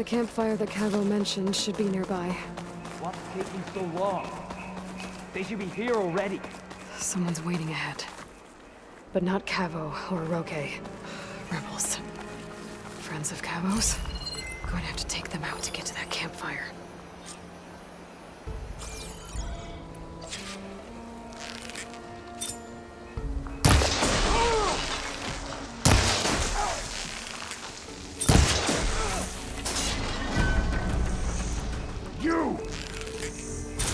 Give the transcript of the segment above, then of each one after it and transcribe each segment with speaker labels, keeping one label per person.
Speaker 1: The campfire that Cavo mentioned should be nearby.
Speaker 2: What's taking so long? They should be here already.
Speaker 1: Someone's waiting ahead. But not Cavo or Roque. Rebels. Friends of Cavo's? Going to have to take them out to get to that campfire.
Speaker 3: You!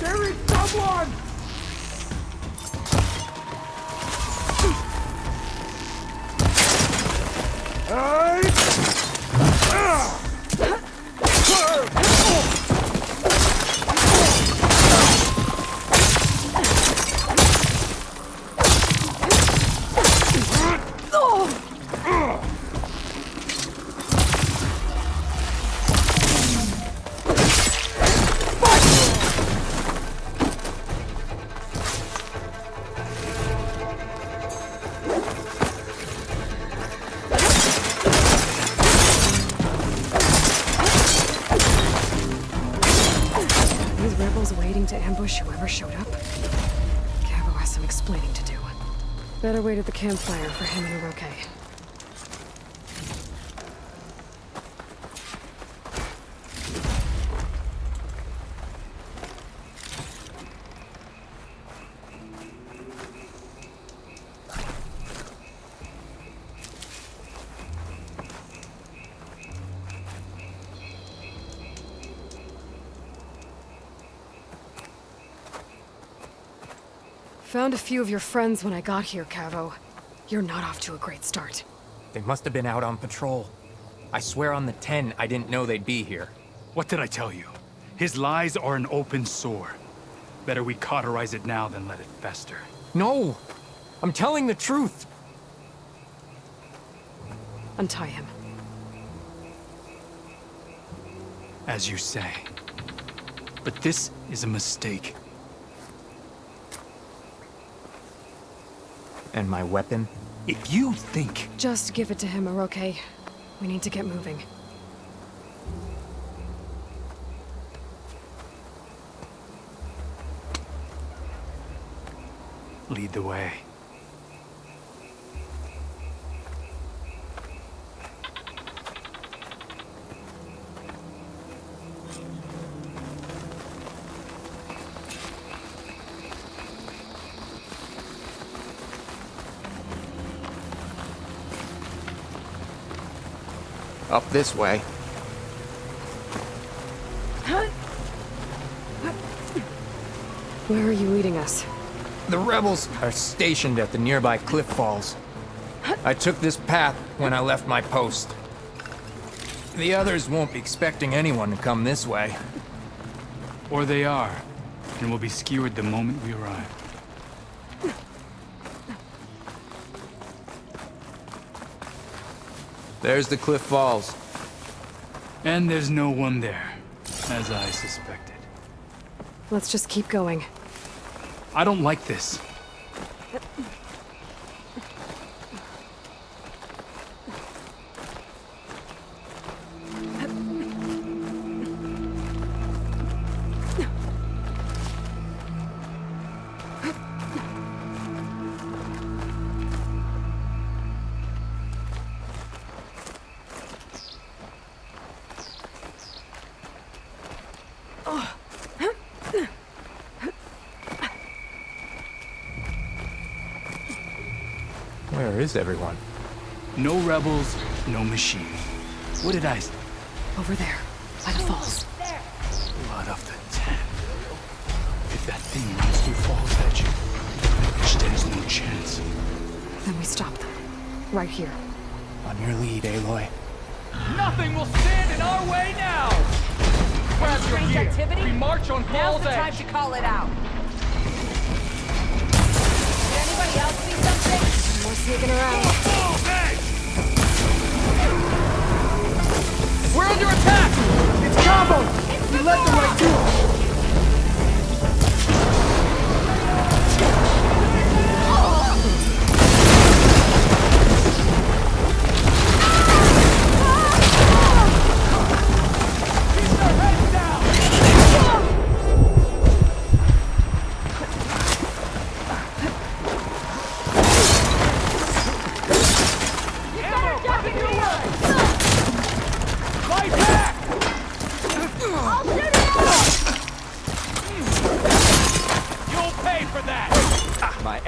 Speaker 3: There is someone!
Speaker 1: To ambush whoever showed up? Cavo has some explaining to do. Better wait at the campfire for him and Roque. Found a few of your friends when I got here, Cavo. You're not off to a great start.
Speaker 4: They must have been out on patrol. I swear on the 10, I didn't know they'd be here.
Speaker 5: What did I tell you? His lies are an open sore. Better we cauterize it now than let it fester.
Speaker 4: No! I'm telling the truth!
Speaker 1: Untie him.
Speaker 5: As you say. But this is a mistake.
Speaker 4: And my weapon?
Speaker 5: If you think...
Speaker 1: Just give it to him, Roque. We need to get moving.
Speaker 5: Lead the way.
Speaker 4: Up this way.
Speaker 1: Where are you leading us?
Speaker 4: The rebels are stationed at the nearby cliff falls. I took this path when I left my post. The others won't be expecting anyone to come this way.
Speaker 5: Or they are, and will be skewered the moment we arrive.
Speaker 4: There's the cliff falls.
Speaker 5: And there's no one there, as I suspected.
Speaker 1: Let's just keep going.
Speaker 5: I don't like this.
Speaker 4: Where is everyone?
Speaker 5: No rebels, no machine. What did I say?
Speaker 1: Over there, by the falls.
Speaker 5: Blood of the 10. If that thing runs through Falls Edge, it stands no chance.
Speaker 1: Then we stop them. Right here.
Speaker 4: On your lead, Aloy.
Speaker 2: Nothing will stand in our way now! Grab your
Speaker 6: Strange
Speaker 2: gear.
Speaker 6: activity?
Speaker 2: We march on
Speaker 6: Now's
Speaker 2: Falls
Speaker 6: the time
Speaker 2: Edge.
Speaker 6: to call it out. Did anybody else see something?
Speaker 1: More sneaking around.
Speaker 2: We're under attack!
Speaker 3: It's Cavo! We led them right to him!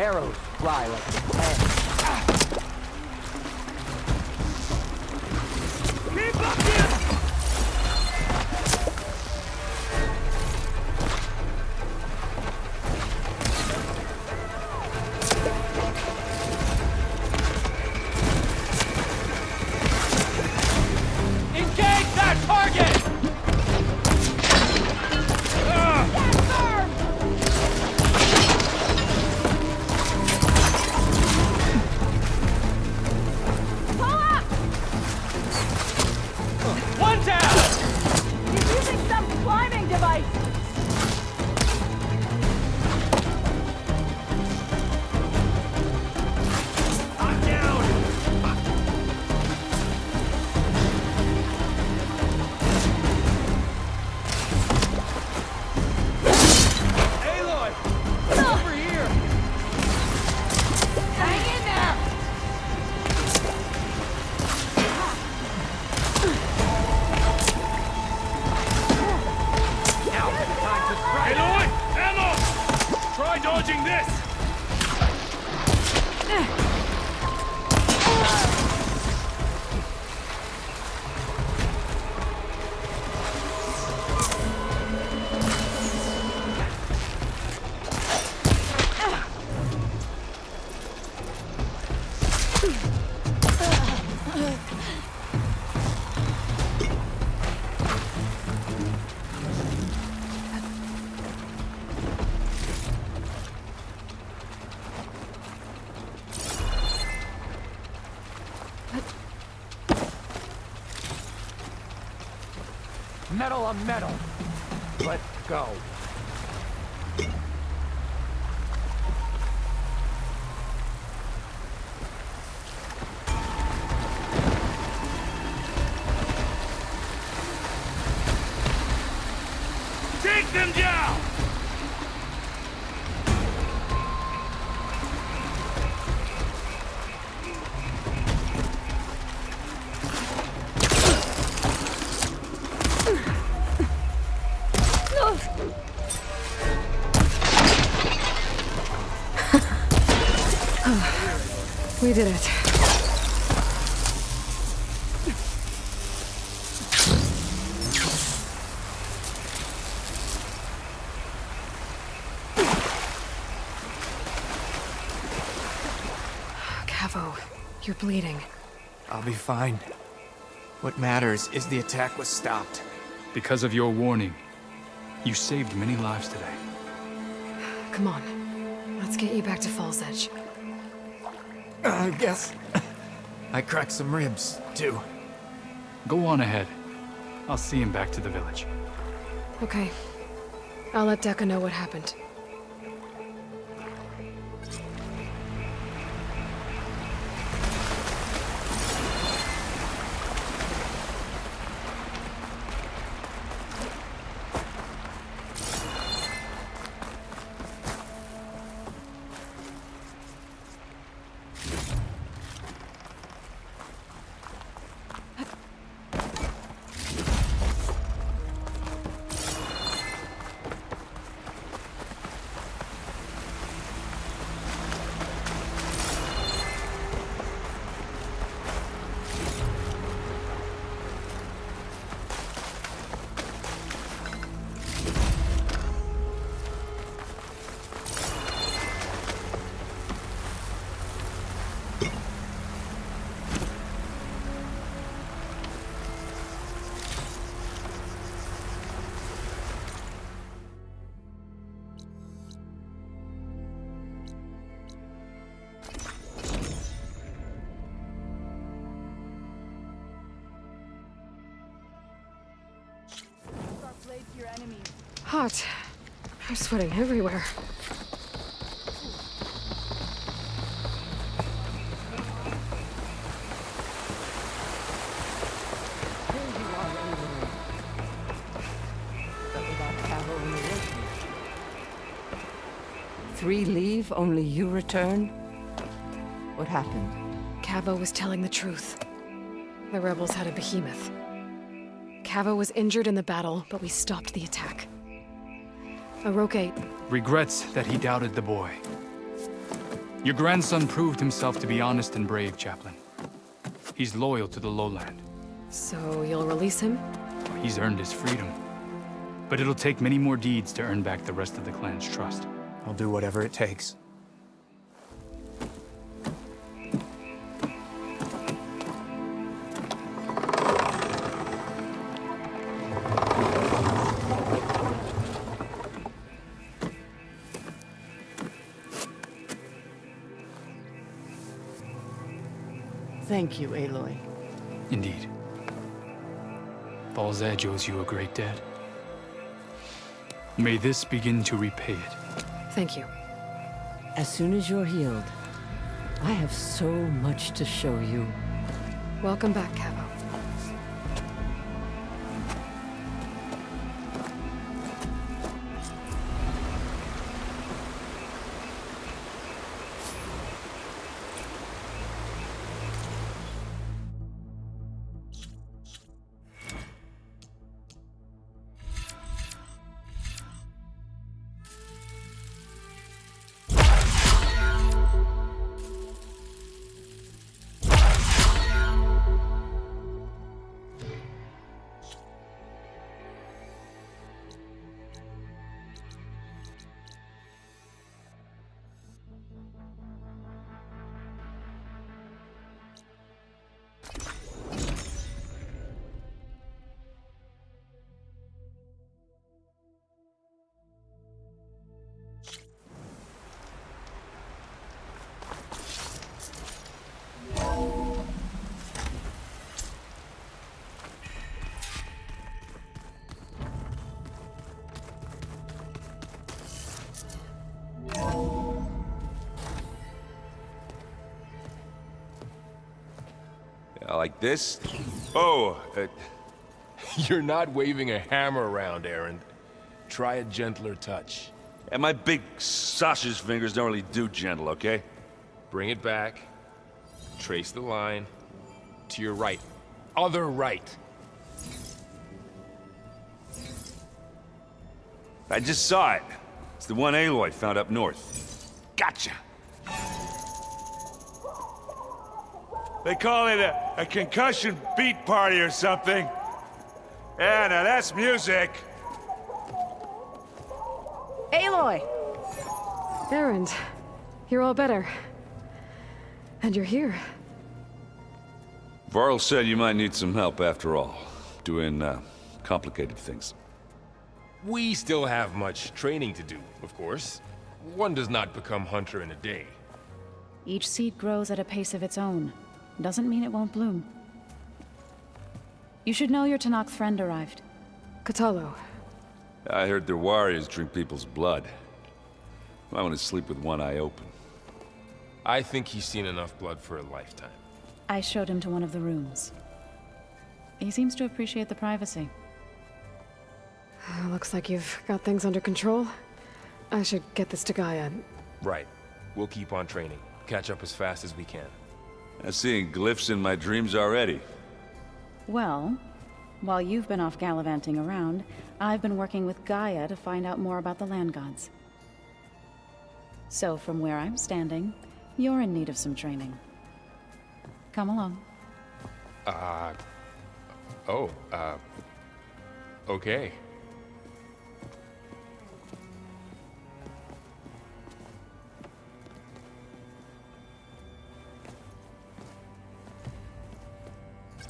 Speaker 3: Arrows fly like a pen.
Speaker 2: Keep up here! Engage that target! One down!
Speaker 6: He's using some climbing device!
Speaker 2: I'm down! Aloy! Over here!
Speaker 6: Hang in there!
Speaker 2: Now's the time to strike! Aloy! Ammo! Try dodging this! Metal on metal. Let's go. Take them down!
Speaker 1: We did it. Cavo, you're bleeding.
Speaker 4: I'll be fine. What matters is the attack was stopped.
Speaker 5: Because of your warning, you saved many lives today.
Speaker 1: Come on. Let's get you back to Falls Edge.
Speaker 4: I guess I cracked some ribs, too.
Speaker 5: Go on ahead. I'll see him back to the village.
Speaker 1: Okay. I'll let Dekka know what happened. Hot. I'm sweating everywhere.
Speaker 7: Three leave, only you return? What happened?
Speaker 1: Cavo was telling the truth. The rebels had a behemoth. Cavo was injured in the battle, but we stopped the attack. Aroke...
Speaker 5: Regrets that he doubted the boy. Your grandson proved himself to be honest and brave, Chaplain. He's loyal to the lowland.
Speaker 1: So you'll release him?
Speaker 5: He's earned his freedom. But it'll take many more deeds to earn back the rest of the clan's trust.
Speaker 4: I'll do whatever it takes.
Speaker 7: Thank you, Aloy.
Speaker 5: Indeed. Falls Edge owes you a great debt. May this begin to repay it.
Speaker 1: Thank you.
Speaker 7: As soon as you're healed, I have so much to show you.
Speaker 1: Welcome back, Cavo.
Speaker 8: Like this? Oh,
Speaker 9: You're not waving a hammer around, Aaron. Try a gentler touch.
Speaker 8: and my big sausage fingers don't really do gentle, okay?
Speaker 9: Bring it back. Trace the line. To your right. Other right.
Speaker 8: I just saw it. It's the one Aloy found up north. Gotcha! They call it a concussion beat party or something. Yeah, now that's music.
Speaker 6: Aloy!
Speaker 1: Aaron, you're all better. And you're here.
Speaker 8: Varl said you might need some help after all, doing complicated things.
Speaker 9: We still have much training to do, of course. One does not become hunter in a day.
Speaker 10: Each seed grows at a pace of its own. Doesn't mean it won't bloom. You should know your Tanakh friend arrived.
Speaker 1: Kotallo.
Speaker 8: I heard their warriors drink people's blood. I want to sleep with one eye open.
Speaker 9: I think he's seen enough blood for a lifetime.
Speaker 10: I showed him to one of the rooms. He seems to appreciate the privacy.
Speaker 1: Looks like you've got things under control. I should get this to Gaia.
Speaker 9: Right. We'll keep on training. Catch up as fast as we can.
Speaker 8: I'm seeing glyphs in my dreams already.
Speaker 10: Well, while you've been off gallivanting around, I've been working with Gaia to find out more about the land gods. So from where I'm standing, you're in need of some training. Come along.
Speaker 9: Okay.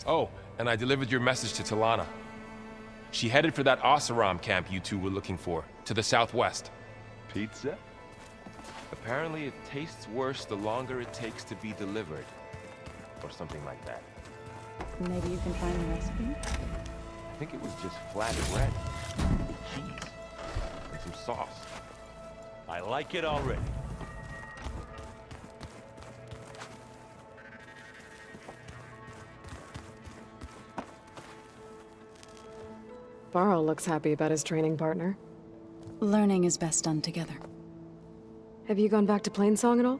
Speaker 9: Oh, and I delivered your message to Talana. She headed for that Oseram camp you two were looking for, to the southwest.
Speaker 8: Pizza?
Speaker 9: Apparently it tastes worse the longer it takes to be delivered. Or something like that.
Speaker 10: Maybe you can find the recipe?
Speaker 9: I think it was just flat bread, cheese, and some sauce.
Speaker 8: I like it already.
Speaker 1: Varl looks happy about his training partner.
Speaker 10: Learning is best done together.
Speaker 1: Have you gone back to Plainsong at all?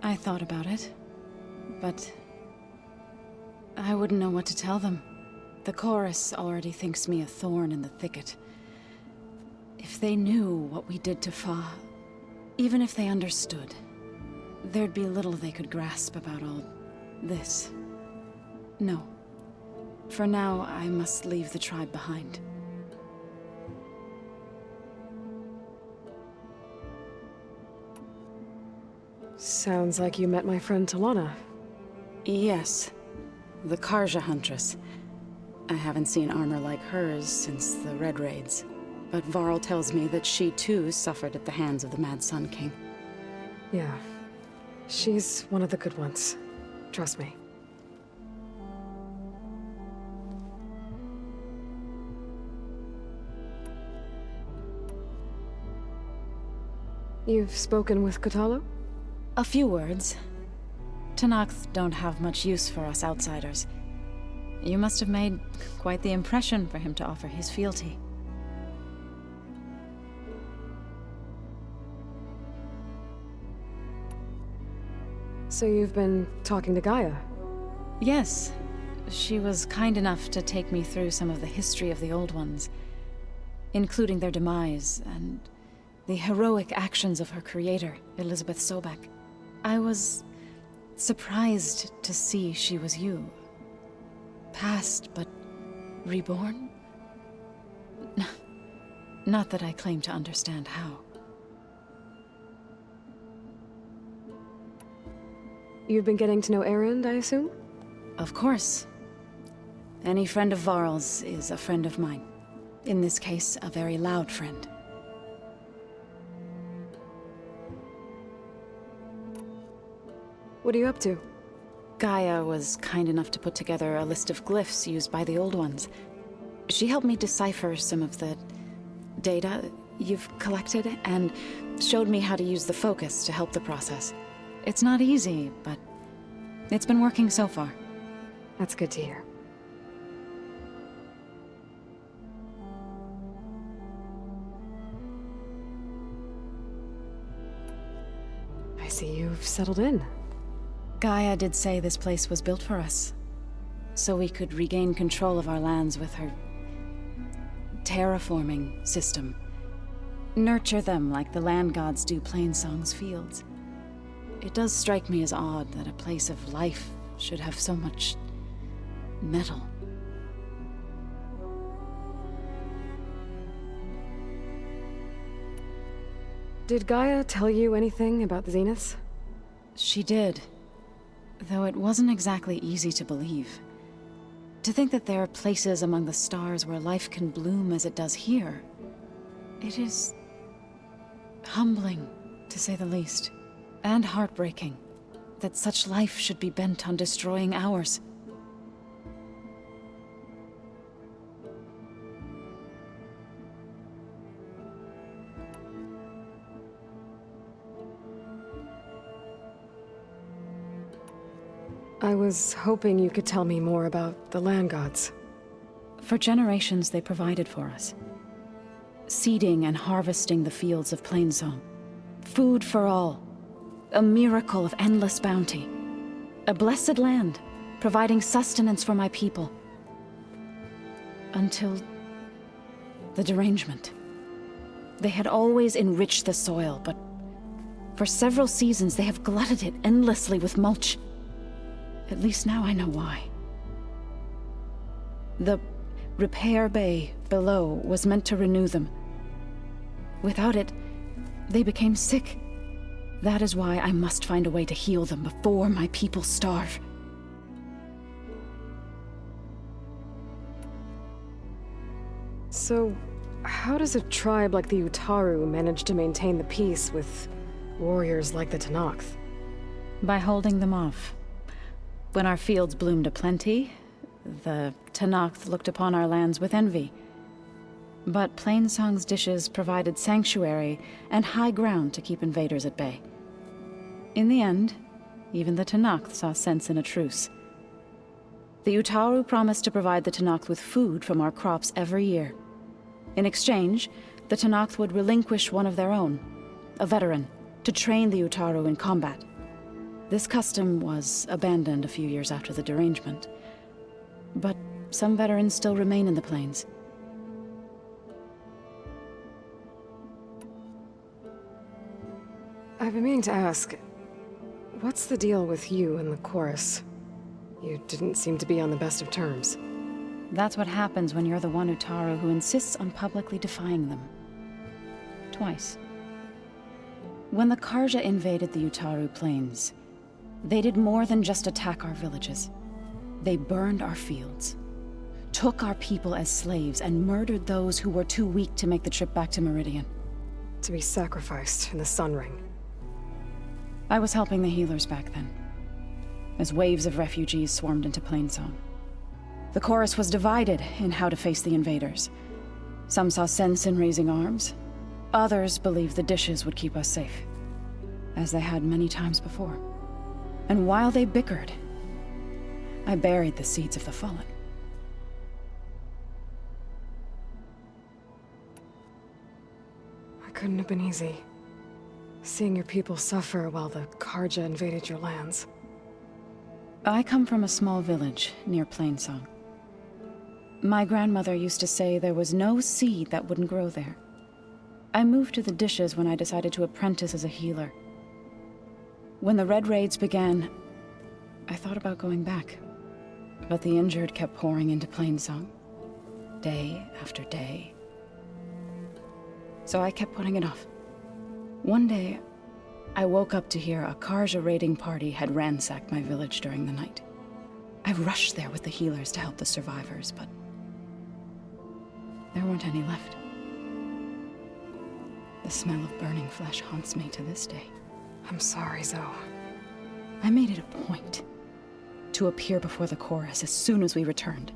Speaker 10: I thought about it, but I wouldn't know what to tell them. The chorus already thinks me a thorn in the thicket. If they knew what we did to Fa, even if they understood, there'd be little they could grasp about all this. No. For now, I must leave the tribe behind.
Speaker 1: Sounds like you met my friend Talana.
Speaker 10: Yes. The Karja Huntress. I haven't seen armor like hers since the Red Raids. But Varl tells me that she too suffered at the hands of the Mad Sun King.
Speaker 1: Yeah. She's one of the good ones. Trust me. You've spoken with Kotallo?
Speaker 10: A few words. Tenakth don't have much use for us outsiders. You must have made quite the impression for him to offer his fealty.
Speaker 1: So you've been talking to Gaia?
Speaker 10: Yes. She was kind enough to take me through some of the history of the Old Ones, including their demise and the heroic actions of her creator, Elizabeth Sobek. I was surprised to see she was you. Past, but reborn? Not that I claim to understand how.
Speaker 1: You've been getting to know Erend, I assume?
Speaker 10: Of course. Any friend of Varl's is a friend of mine. In this case, a very loud friend.
Speaker 1: What are you up to?
Speaker 10: Gaia was kind enough to put together a list of glyphs used by the Old Ones. She helped me decipher some of the data you've collected, and showed me how to use the focus to help the process. It's not easy, but it's been working so far.
Speaker 1: That's good to hear. I see you've settled in.
Speaker 10: Gaia did say this place was built for us, so we could regain control of our lands with her terraforming system. Nurture them like the land gods do Plainsong's fields. It does strike me as odd that a place of life should have so much metal.
Speaker 1: Did Gaia tell you anything about the Zeniths?
Speaker 10: She did. Though it wasn't exactly easy to believe. To think that there are places among the stars where life can bloom as it does here. It is humbling, to say the least. And heartbreaking that such life should be bent on destroying ours.
Speaker 1: I was hoping you could tell me more about the land gods.
Speaker 10: For generations, they provided for us. Seeding and harvesting the fields of Plainsong. Food for all. A miracle of endless bounty. A blessed land, providing sustenance for my people. Until the derangement. They had always enriched the soil, but for several seasons they have glutted it endlessly with mulch. At least now I know why. The repair bay below was meant to renew them. Without it, they became sick. That is why I must find a way to heal them before my people starve.
Speaker 1: So, how does a tribe like the Utaru manage to maintain the peace with warriors like the Tenakth?
Speaker 10: By holding them off. When our fields bloomed aplenty, the Tenakth looked upon our lands with envy. But Plainsong's dishes provided sanctuary and high ground to keep invaders at bay. In the end, even the Tenakth saw sense in a truce. The Utaru promised to provide the Tenakth with food from our crops every year. In exchange, the Tenakth would relinquish one of their own, a veteran, to train the Utaru in combat. This custom was abandoned a few years after the derangement. But some veterans still remain in the plains.
Speaker 1: I've been meaning to ask, What's the deal with you and the chorus? You didn't seem to be on the best of terms.
Speaker 10: That's what happens when you're the one Utaru who insists on publicly defying them. Twice. When the Karja invaded the Utaru plains, they did more than just attack our villages. They burned our fields, took our people as slaves, and murdered those who were too weak to make the trip back to Meridian.
Speaker 1: To be sacrificed in the Sun Ring.
Speaker 10: I was helping the healers back then, as waves of refugees swarmed into Plainsong. The chorus was divided in how to face the invaders. Some saw sense in raising arms. Others believed the dishes would keep us safe, as they had many times before. And while they bickered, I buried the seeds of the fallen.
Speaker 1: It couldn't have been easy. Seeing your people suffer while the Karja invaded your lands.
Speaker 10: I come from a small village near Plainsong. My grandmother used to say there was no seed that wouldn't grow there. I moved to the dishes when I decided to apprentice as a healer. When the Red Raids began, I thought about going back. But the injured kept pouring into Plainsong, day after day. So I kept putting it off. One day, I woke up to hear a Karja raiding party had ransacked my village during the night. I rushed there with the healers to help the survivors, but there weren't any left. The smell of burning flesh haunts me to this day.
Speaker 1: I'm sorry, Zoe.
Speaker 10: I made it a point to appear before the chorus as soon as we returned,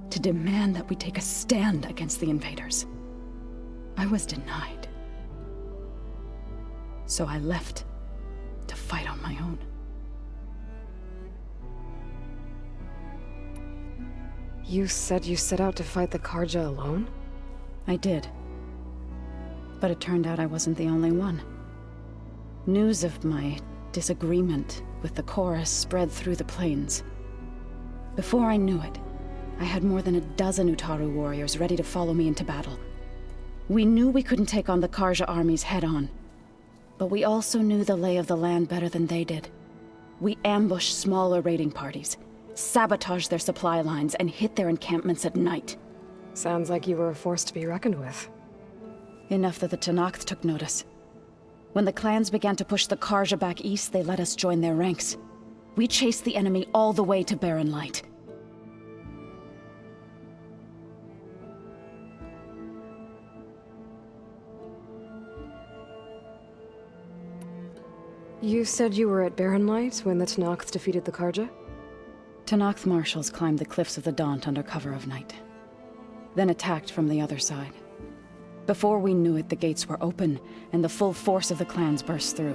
Speaker 10: to demand that we take a stand against the invaders. I was denied. So I left to fight on my own.
Speaker 1: You said you set out to fight the Karja alone?
Speaker 10: I did. But it turned out I wasn't the only one. News of my disagreement with the chorus spread through the plains. Before I knew it, I had more than a dozen Utaru warriors ready to follow me into battle. We knew we couldn't take on the Karja armies head-on, but we also knew the lay of the land better than they did. We ambushed smaller raiding parties, sabotaged their supply lines, and hit their encampments at night.
Speaker 1: Sounds like you were a force to be reckoned with.
Speaker 10: Enough that the Tenakth took notice. When the clans began to push the Karja back east, they let us join their ranks. We chased the enemy all the way to Barren Light.
Speaker 1: You said you were at Barren Light when the Tenakth defeated the Karja?
Speaker 10: Tenakth marshals climbed the cliffs of the Daunt under cover of night, then attacked from the other side. Before we knew it, the gates were open, and the full force of the clans burst through.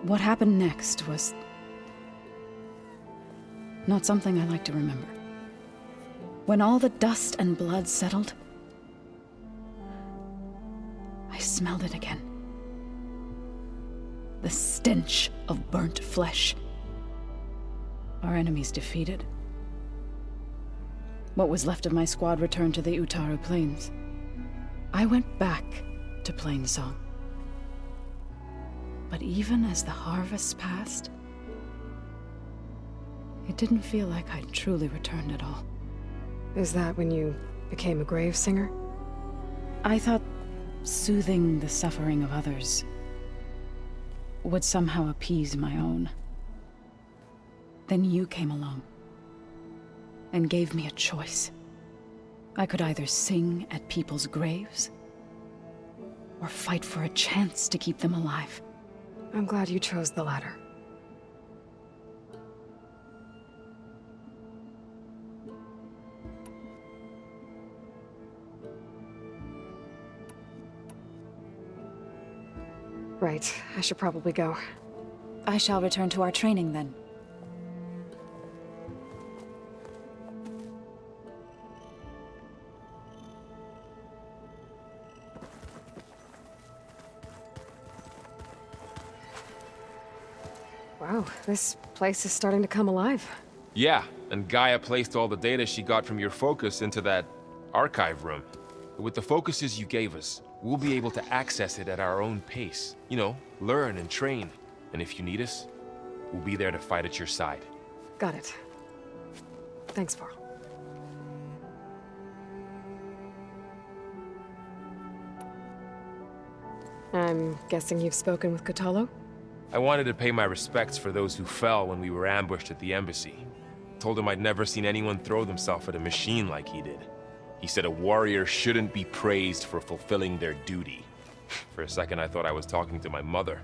Speaker 10: What happened next was not something I like to remember. When all the dust and blood settled, I smelled it again. The stench of burnt flesh. Our enemies defeated. What was left of my squad returned to the Utaru Plains. I went back to Plainsong. But even as the harvests passed, it didn't feel like I'd truly returned at all.
Speaker 1: Is that when you became a grave singer?
Speaker 10: I thought soothing the suffering of others would somehow appease my own. Then you came along and gave me a choice. I could either sing at people's graves or fight for a chance to keep them alive.
Speaker 1: I'm glad you chose the latter. Right, I should probably go.
Speaker 10: I shall return to our training then.
Speaker 1: Wow, this place is starting to come alive.
Speaker 9: Yeah, and Gaia placed all the data she got from your focus into that archive room. With the focuses you gave us, we'll be able to access it at our own pace. You know, learn and train. And if you need us, We'll be there to fight at your side.
Speaker 1: Got it. Thanks, Varl. I'm guessing you've spoken with Kotallo?
Speaker 9: I wanted to pay my respects for those who fell when we were ambushed at the embassy. Told him I'd never seen anyone throw themselves at a machine like he did. He said a warrior shouldn't be praised for fulfilling their duty. For a second, I thought I was talking to my mother.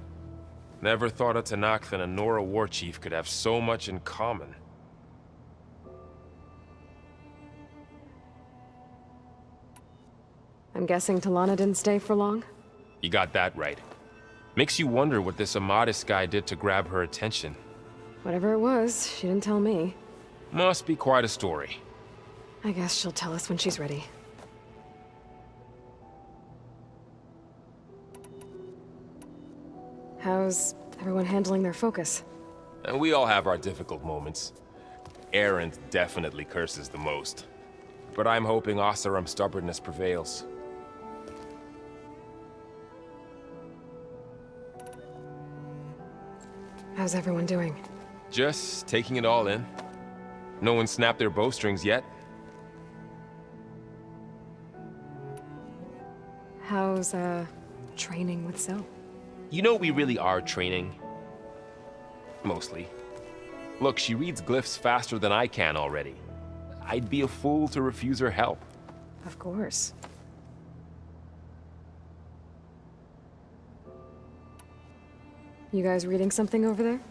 Speaker 9: Never thought a Tenakth and a Nora war chief could have so much in common.
Speaker 1: I'm guessing Talana didn't stay for long?
Speaker 9: You got that right. Makes you wonder what this Amadis guy did to grab her attention.
Speaker 1: Whatever it was, she didn't tell me.
Speaker 9: Must be quite a story.
Speaker 1: I guess she'll tell us when she's ready. How's everyone handling their focus?
Speaker 9: And we all have our difficult moments. Erend definitely curses the most. But I'm hoping Oseram's stubbornness prevails.
Speaker 1: How's everyone doing?
Speaker 9: Just taking it all in. No one snapped their bowstrings yet.
Speaker 1: How's, training with Zoe?
Speaker 9: You know we really are training. Mostly. Look, she reads glyphs faster than I can already. I'd be a fool to refuse her help.
Speaker 1: Of course. You guys reading something over there?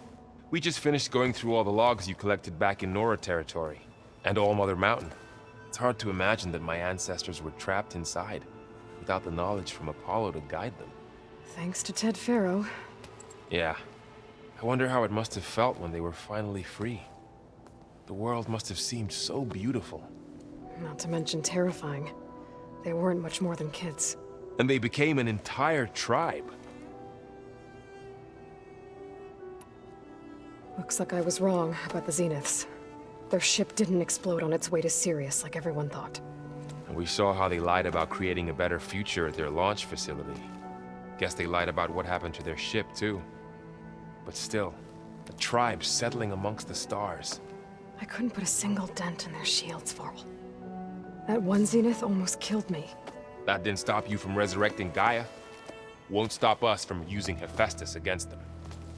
Speaker 9: We just finished going through all the logs you collected back in Nora territory, and All Mother Mountain. It's hard to imagine that my ancestors were trapped inside, without the knowledge from Apollo to guide them.
Speaker 1: Thanks to Ted Faro.
Speaker 9: Yeah. I wonder how it must have felt when they were finally free. The world must have seemed so beautiful.
Speaker 1: Not to mention terrifying. They weren't much more than kids.
Speaker 9: And they became an entire tribe.
Speaker 1: Looks like I was wrong about the Zeniths. Their ship didn't explode on its way to Sirius like everyone thought.
Speaker 9: And we saw how they lied about creating a better future at their launch facility. Guess they lied about what happened to their ship, too. But still, a tribe settling amongst the stars.
Speaker 1: I couldn't put a single dent in their shields, Varl. That one Zenith almost killed me.
Speaker 9: That didn't stop you from resurrecting Gaia. Won't stop us from using Hephaestus against them.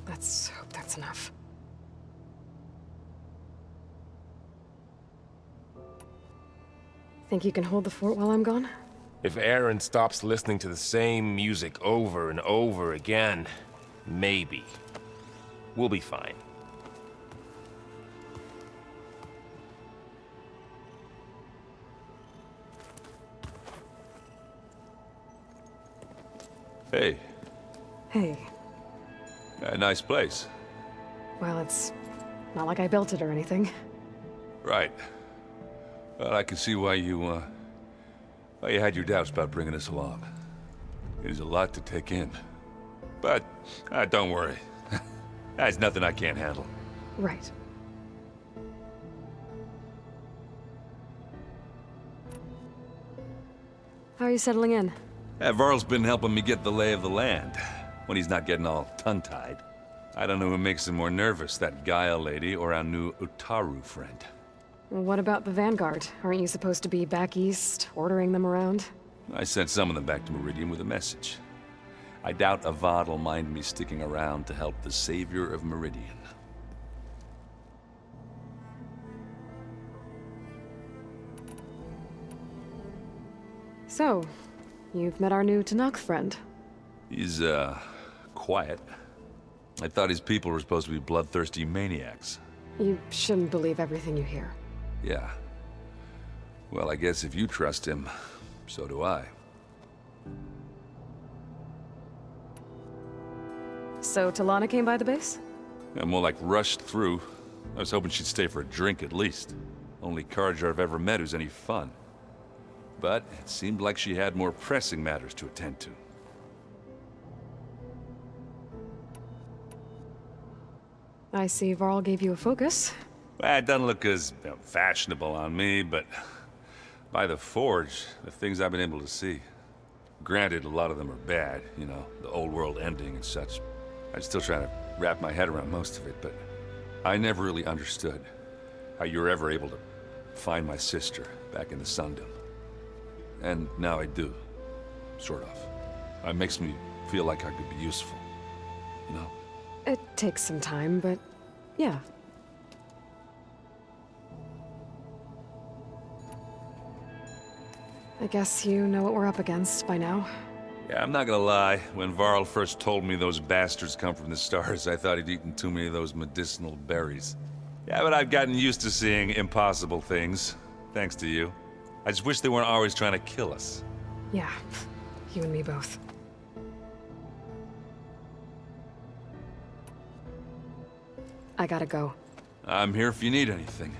Speaker 1: Let's hope that's enough. Think you can hold the fort while I'm gone?
Speaker 9: If Erend stops listening to the same music over and over again, maybe. We'll be fine.
Speaker 8: Hey,
Speaker 1: Hey.
Speaker 8: a nice place.
Speaker 1: Well, it's not like I built it or anything.
Speaker 8: Right. Well, I can see why you had your doubts about bringing us along. It is a lot to take in. But, don't worry. That's nothing I can't handle.
Speaker 1: Right. How are you settling in?
Speaker 8: Varl's been helping me get the lay of the land, when he's not getting all tongue-tied. I don't know who makes him more nervous, that Gaia lady or our new Utaru friend.
Speaker 1: What about the Vanguard? Aren't you supposed to be back east, ordering them around?
Speaker 8: I sent some of them back to Meridian with a message. I doubt Avad will mind me sticking around to help the savior of Meridian.
Speaker 1: So, you've met our new Tenakth friend.
Speaker 8: He's, quiet. I thought his people were supposed to be bloodthirsty maniacs.
Speaker 1: You shouldn't believe everything you hear.
Speaker 8: Yeah. Well, I guess if you trust him, so do I.
Speaker 1: So Talana came by the base?
Speaker 8: I'm more like rushed through. I was hoping she'd stay for a drink at least. Only Carja I've ever met who's any fun. But it seemed like she had more pressing matters to attend to.
Speaker 1: I see Varl gave you a focus.
Speaker 8: Well, it doesn't look as fashionable on me, but by the Forge, the things I've been able to see. Granted, a lot of them are bad, you know, the old world ending and such. I'm still trying to wrap my head around most of it, but I never really understood how you were ever able to find my sister back in the Sundom. And now I do. Sort of. It makes me feel like I could be useful. You know?
Speaker 1: It takes some time, but yeah. I guess you know what we're up against by now.
Speaker 8: Yeah, I'm not gonna lie. When Varl first told me those bastards come from the stars, I thought he'd eaten too many of those medicinal berries. Yeah, but I've gotten used to seeing impossible things, thanks to you. I just wish they weren't always trying to kill us.
Speaker 1: Yeah, you and me both. I gotta go.
Speaker 8: I'm here if you need anything.